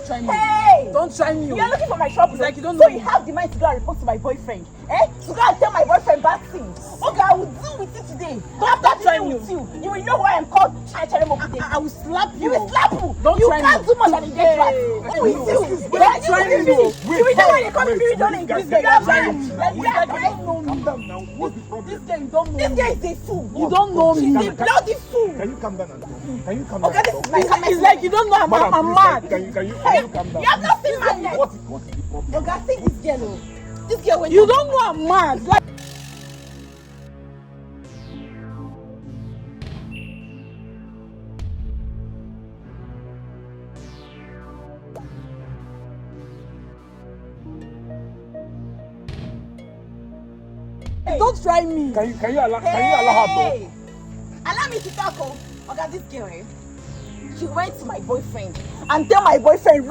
try me. Hey! Don't try me. You're looking for my trouble. It's like you don't so know you me. have the mind to go and report to my boyfriend. Eh? To go and tell my boyfriend bad things. Okay, I will deal with it today. After try dealing me. with you will know why I'm called Chare Mokude. I will slap you. You will slap you. Don't you try can't me. do more than a dead rat. Hey, Who is you? don't try me. You will know why they call me Miri Darling. This You guy are don't try mad. me. You are crazy. Calm down now. What's the problem? This guy, you don't know This me. guy is a fool. You don't know me. He's a bloody fool. Can you calm down and talk? Can you calm down? Okay, this is my It's like you don't know I'm mad. Can you calm down? You have not seen my neck. What is the problem? Okay, I think this girl. This girl went. You don't know I'm mad. Like, don't try me. Can you allow her to? Hey! Allow me to talk. Okay, this girl. She went to my boyfriend and tell my boyfriend